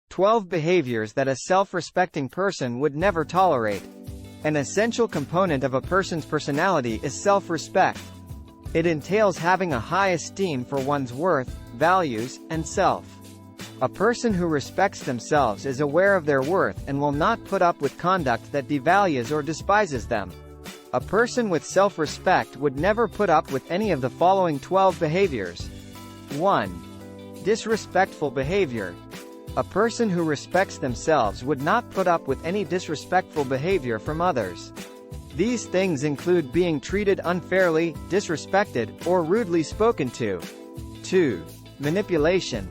12 behaviors that a self-respecting person would never tolerate. An essential component of a person's personality is self-respect. It entails having a high esteem for one's worth, values, and self. A person who respects themselves is aware of their worth and will not put up with conduct that devalues or despises them. A person with self-respect would never put up with any of the following 12 behaviors. 1. Disrespectful behavior. A person who respects themselves would not put up with any disrespectful behavior from others. These things include being treated unfairly, disrespected, or rudely spoken to. 2. Manipulation.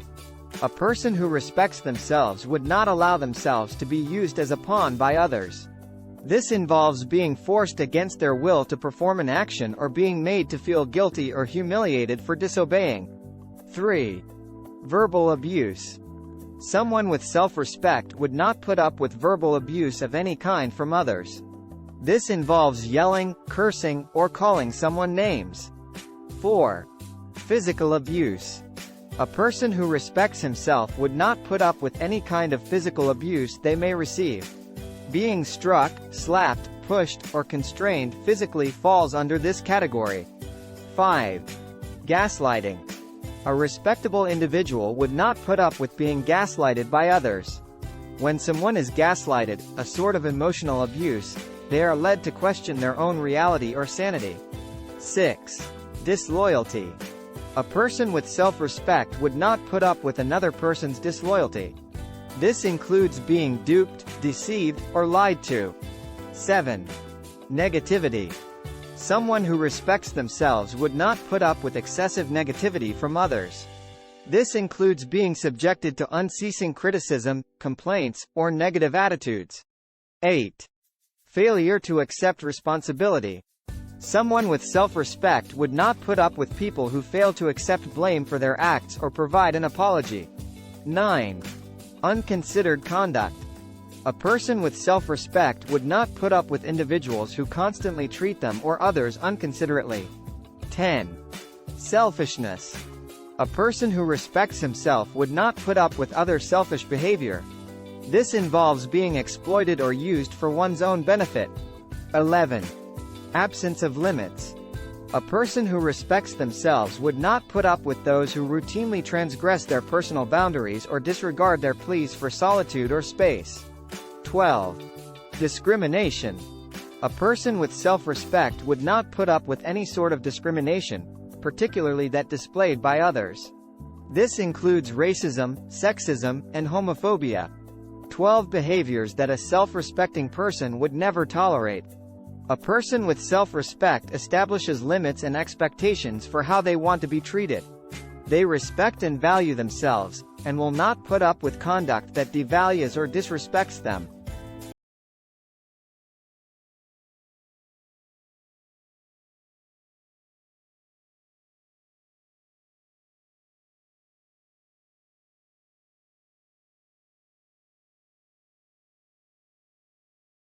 A person who respects themselves would not allow themselves to be used as a pawn by others. This involves being forced against their will to perform an action or being made to feel guilty or humiliated for disobeying. 3. Verbal abuse. Someone with self-respect would not put up with verbal abuse of any kind from others. This involves yelling, cursing, or calling someone names. 4. Physical abuse. A person who respects himself would not put up with any kind of physical abuse they may receive. Being struck, slapped, pushed, or constrained physically falls under this category. 5. Gaslighting. A respectable individual would not put up with being gaslighted by others. When someone is gaslighted, a sort of emotional abuse, they are led to question their own reality or sanity. 6. Disloyalty. A person with self-respect would not put up with another person's disloyalty. This includes being duped, deceived, or lied to. 7. Negativity. Someone who respects themselves would not put up with excessive negativity from others. This includes being subjected to unceasing criticism, complaints, or negative attitudes. 8. Failure to accept responsibility. Someone with self-respect would not put up with people who fail to accept blame for their acts or provide an apology. 9. Unconsidered conduct. A person with self-respect would not put up with individuals who constantly treat them or others unconsiderately. 10. Selfishness. A person who respects himself would not put up with other selfish behavior. This involves being exploited or used for one's own benefit. 11. Absence of limits. A person who respects themselves would not put up with those who routinely transgress their personal boundaries or disregard their pleas for solitude or space. 12. Discrimination. A person with self-respect would not put up with any sort of discrimination, particularly that displayed by others. This includes racism, sexism, and homophobia. 12 behaviors that a self-respecting person would never tolerate. A person with self-respect establishes limits and expectations for how they want to be treated. They respect and value themselves, and will not put up with conduct that devalues or disrespects them.